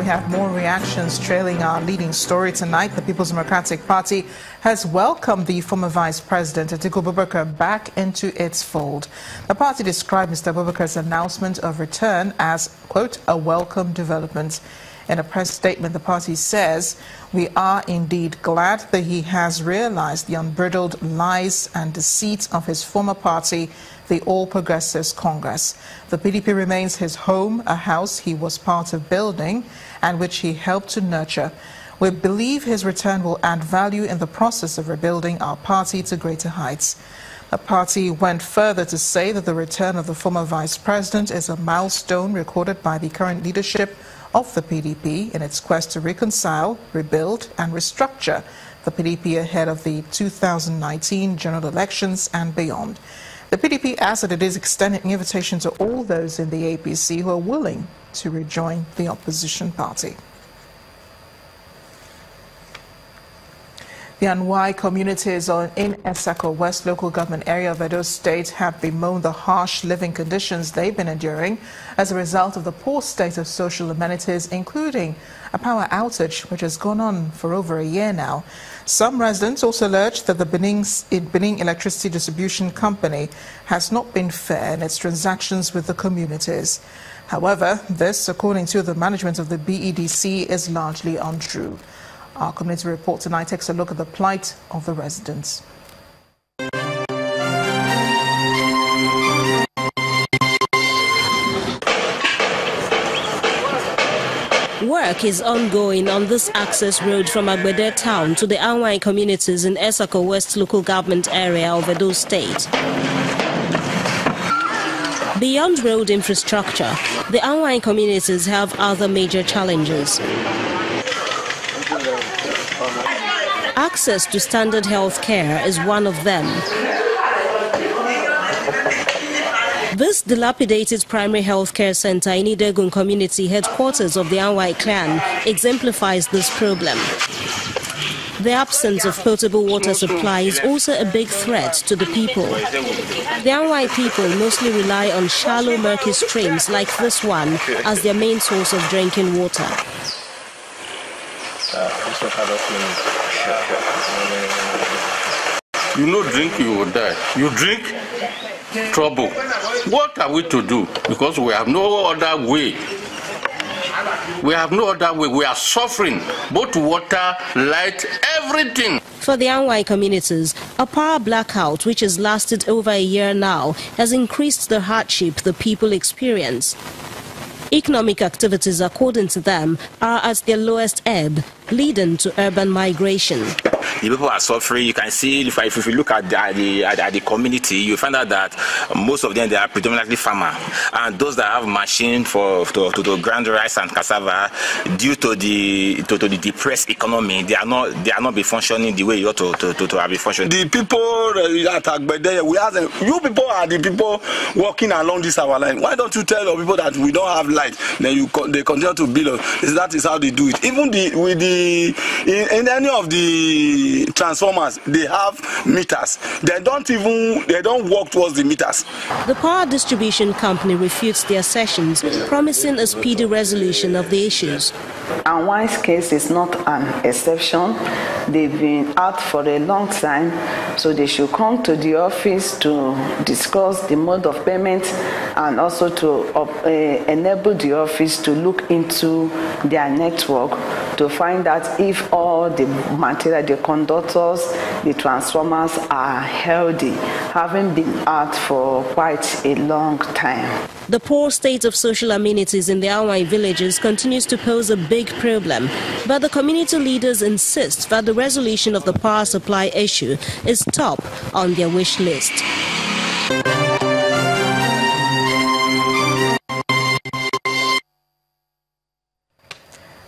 we have more reactions trailing our leading story tonight. The People's Democratic Party has welcomed the former Vice President Atiku back into its fold. The party described Mr. Abubakar's announcement of return as, quote, a welcome development. In a press statement, the party says, "We are indeed glad that he has realized the unbridled lies and deceit of his former party, the All Progressives Congress. The PDP remains his home, a house he was part of building and which he helped to nurture. We believe his return will add value in the process of rebuilding our party to greater heights." The party went further to say that the return of the former vice president is a milestone recorded by the current leadership of the PDP in its quest to reconcile, rebuild and restructure the PDP ahead of the 2019 general elections and beyond. The PDP adds that it is extending an invitation to all those in the APC who are willing to rejoin the opposition party. The Anwai communities in Esako West local government area of Edo State have bemoaned the harsh living conditions they've been enduring as a result of the poor state of social amenities, including a power outage which has gone on for over a year now. Some residents also alleged that the Benin Electricity Distribution Company has not been fair in its transactions with the communities. However, this, according to the management of the BEDC, is largely untrue. Our community report tonight takes a look at the plight of the residents. Work is ongoing on this access road from Agbede town to the Anwai communities in Esako West local government area of Edo State. Beyond road infrastructure, the Anwai communities have other major challenges. Access to standard health care is one of them. This dilapidated primary health care center in Idegun community, headquarters of the Anwai clan, exemplifies this problem. The absence of potable water supply is also a big threat to the people. The Anwai people mostly rely on shallow, murky streams like this one as their main source of drinking water. You no drink, you will die. You drink, trouble. What are we to do? Because we have no other way. We have no other way. We are suffering. Both water, light, everything. For the Anwai communities, a power blackout, which has lasted over a year now, has increased the hardship the people experience. Economic activities, according to them, are at their lowest ebb, leading to urban migration. The people are suffering. You can see if you look at the community, you find out that most of them, they are predominantly farmer, and those that have machine to grind rice and cassava, due to the depressed economy, they are not be functioning the way you ought to have been functioning. The people at Agbede, we ask them, you people are the people walking along this our line. Why don't you tell the people that we don't have light? Then they continue to build us. That is how they do it. Even in any of the transformers, they have meters. They don't work towards the meters. The power distribution company refutes the assertions, promising a speedy resolution of the issues. Anwai's case is not an exception. They've been out for a long time, so they should come to the office to discuss the mode of payment and also to enable the office to look into their network to find out if all the material, the conductors, the transformers are healthy, having been out for quite a long time. The poor state of social amenities in the Anwai villages continues to pose a big problem, but the community leaders insist that the resolution of the power supply issue is top on their wish list.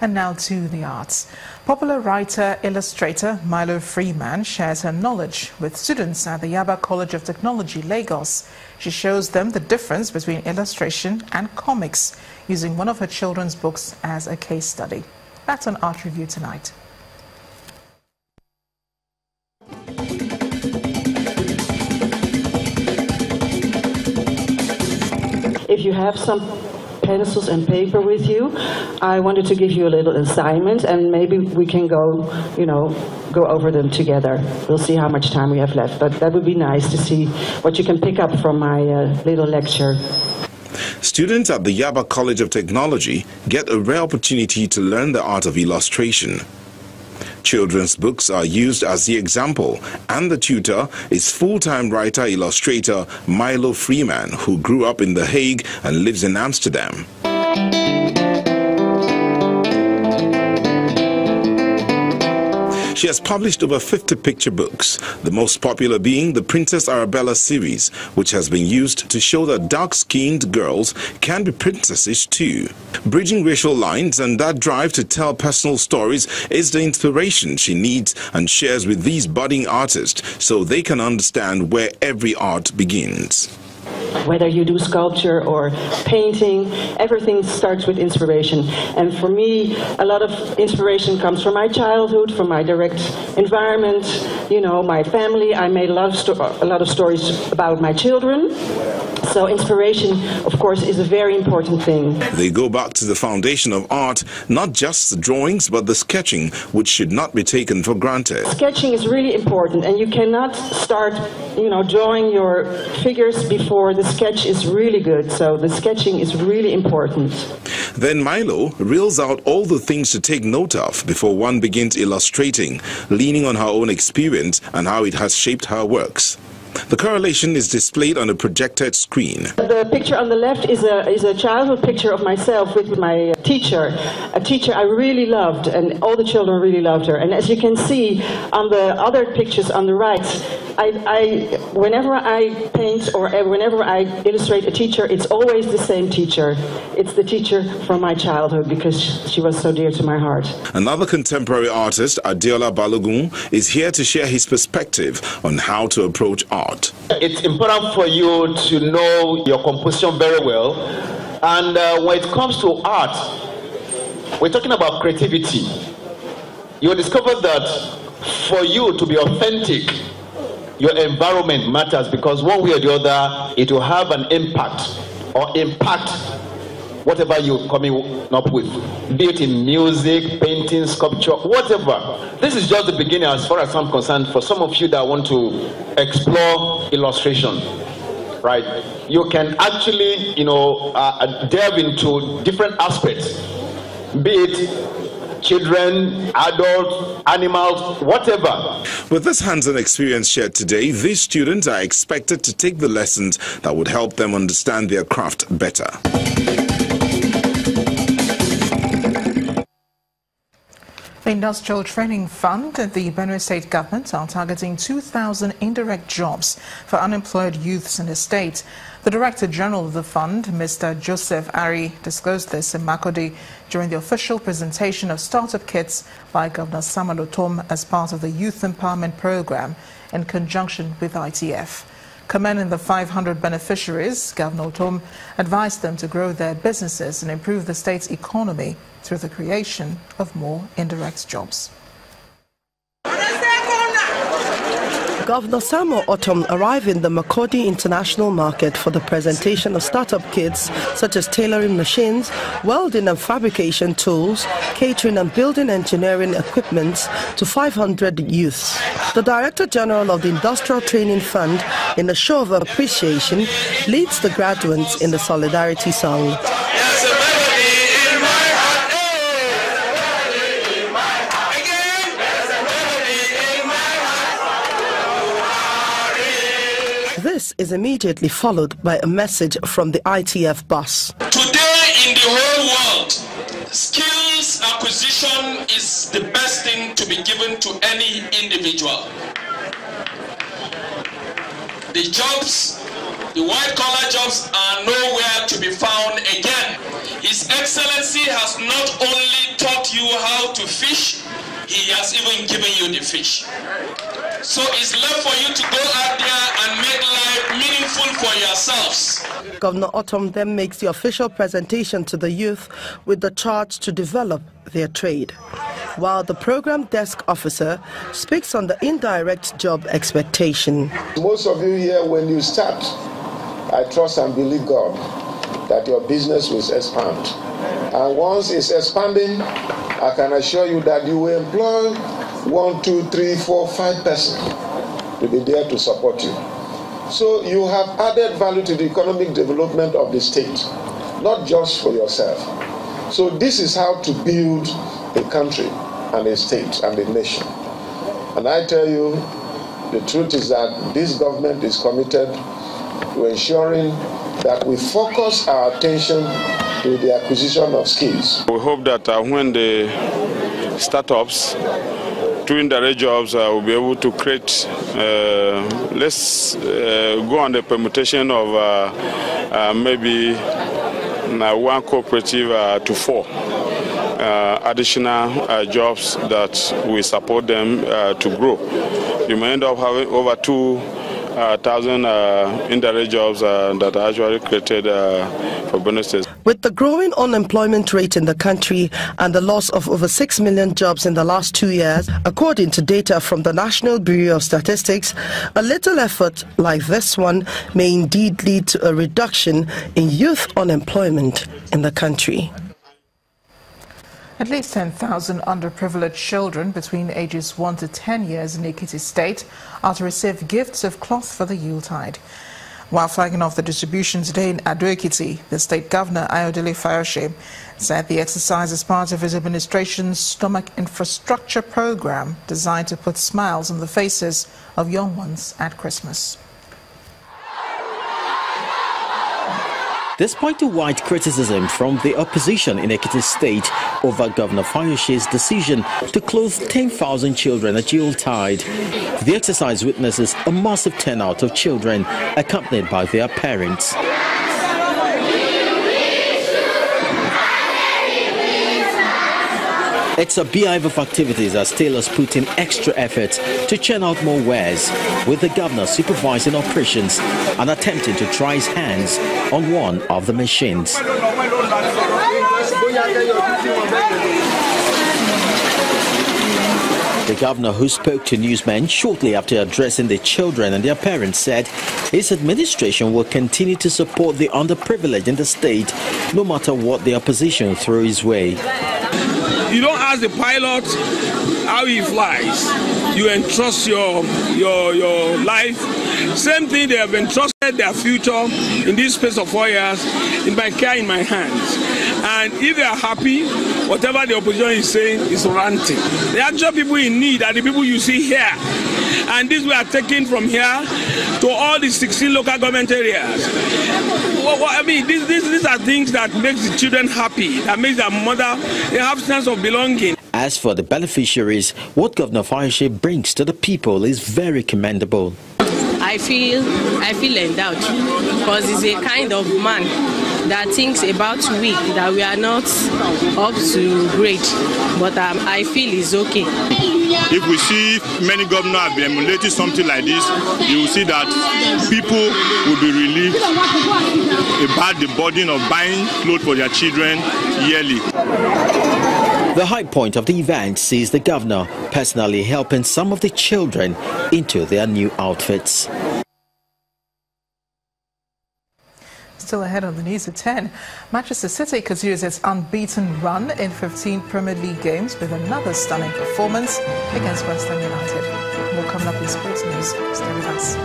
And now to the arts. Popular writer, illustrator Milo Freeman shares her knowledge with students at the Yaba College of Technology, Lagos. She shows them the difference between illustration and comics, using one of her children's books as a case study. That's on Art Review tonight. If you have some pencils and paper with you, I wanted to give you a little assignment, and maybe we can go over them together. We'll see how much time we have left, but that would be nice to see what you can pick up from my little lecture. Students at the Yaba College of Technology get a rare opportunity to learn the art of illustration. Children's books are used as the example, and the tutor is full-time writer-illustrator Milo Freeman, who grew up in The Hague and lives in Amsterdam. She has published over 50 picture books, the most popular being the Princess Arabella series, which has been used to show that dark-skinned girls can be princesses too. Bridging racial lines and that drive to tell personal stories is the inspiration she needs and shares with these budding artists so they can understand where every art begins. Whether you do sculpture or painting, everything starts with inspiration. And for me, a lot of inspiration comes from my childhood, from my direct environment, my family. I made a lot of stories about my children. So inspiration, of course, is a very important thing. They go back to the foundation of art, not just the drawings, but the sketching, which should not be taken for granted. Sketching is really important, and you cannot start, drawing your figures before the sketch is really good. So the sketching is really important. Then Milo reels out all the things to take note of before one begins illustrating, leaning on her own experience and how it has shaped her works. The correlation is displayed on a projected screen. The picture on the left is a childhood picture of myself with my teacher, a teacher I really loved, and all the children really loved her. And as you can see on the other pictures on the right, whenever I paint or whenever I illustrate a teacher, it's always the same teacher. It's the teacher from my childhood because she was so dear to my heart. Another contemporary artist, Adeola Balogun, is here to share his perspective on how to approach art. It's important for you to know your composition very well, and when it comes to art, we're talking about creativity. You'll discover that for you to be authentic, your environment matters, because one way or the other it will have an impact or impact whatever you're coming up with, be it in music, painting, sculpture, whatever. This is just the beginning as far as I'm concerned for some of you that want to explore illustration, right? You can actually, delve into different aspects, be it children, adults, animals, whatever. With this hands-on experience shared today, these students are expected to take the lessons that would help them understand their craft better. The Industrial Training Fund and the Benue State government are targeting 2,000 indirect jobs for unemployed youths in the state. The Director General of the fund, Mr. Joseph Ari, disclosed this in Makurdi during the official presentation of startup kits by Governor Samuel Otom as part of the Youth Empowerment Program in conjunction with ITF. Commending the 500 beneficiaries, Governor Otom advised them to grow their businesses and improve the state's economy through the creation of more indirect jobs. Governor Samuel Otom arrived in the Makurdi International Market for the presentation of startup kits such as tailoring machines, welding and fabrication tools, catering and building engineering equipment to 500 youths. The Director General of the Industrial Training Fund, in a show of appreciation, leads the graduates in the Solidarity Song. This is immediately followed by a message from the ITF boss. Today in the whole world, skills acquisition is the best thing to be given to any individual. The jobs, the white-collar jobs, are nowhere to be found again. His Excellency has not only taught you how to fish, he has even given you the fish. So it's left for you to go out there and make life meaningful for yourselves. Governor Otom then makes the official presentation to the youth with the charge to develop their trade, while the program desk officer speaks on the indirect job expectation. Most of you here, when you start, I trust and believe God, that your business will expand. And once it's expanding, I can assure you that you will employ 1, 2, 3, 4, 5 persons to be there to support you. So you have added value to the economic development of the state, not just for yourself. So this is how to build a country and a state and a nation. And I tell you, the truth is that this government is committed to ensuring that we focus our attention to the acquisition of skills. We hope that when the startups doing direct jobs will be able to create, let's go on the permutation of maybe 1 cooperative to 4 additional jobs that will support them to grow. You may end up having over 2,000 indirect jobs that are actually created for bonuses. With the growing unemployment rate in the country and the loss of over 6 million jobs in the last 2 years, according to data from the National Bureau of Statistics, a little effort like this one may indeed lead to a reduction in youth unemployment in the country. At least 10,000 underprivileged children between ages 1 to 10 years in Ekiti State are to receive gifts of cloth for the Yuletide. While flagging off the distribution today in Ado-Ekiti, the state governor, Ayodele Fayose, said the exercise is part of his administration's stomach infrastructure program designed to put smiles on the faces of young ones at Christmas. Despite the wide criticism from the opposition in Ekiti State over Governor Fayose's decision to clothe 10,000 children at Yuletide, the exercise witnesses a massive turnout of children accompanied by their parents. It's a beehive of activities as tailors put in extra effort to churn out more wares, with the governor supervising operations and attempting to try his hands on one of the machines. The governor, who spoke to newsmen shortly after addressing the children and their parents, said his administration will continue to support the underprivileged in the state, no matter what the opposition throw his way. You don't ask the pilot how he flies. You entrust your life. Same thing, they have entrusted their future in this space of 4 years in my care, in my hands. And if they are happy, whatever the opposition is saying is ranting. The actual people in need are the people you see here. And this we are taking from here to all the 16 local government areas. I mean, these are things that make the children happy, that makes their mother, they have sense of belonging. As for the beneficiaries, what Governor Fayose brings to the people is very commendable. I feel endowed because he's a kind of man that thinks about we, that we are not up to grade, but I feel it's okay. If we see many governors have been emulating something like this, you will see that people will be relieved about the burden of buying clothes for their children yearly. The high point of the event sees the governor personally helping some of the children into their new outfits. Still ahead on the news at 10, Manchester City continues its unbeaten run in 15 Premier League games with another stunning performance against West Ham United. More coming up in sports news. Stay with us.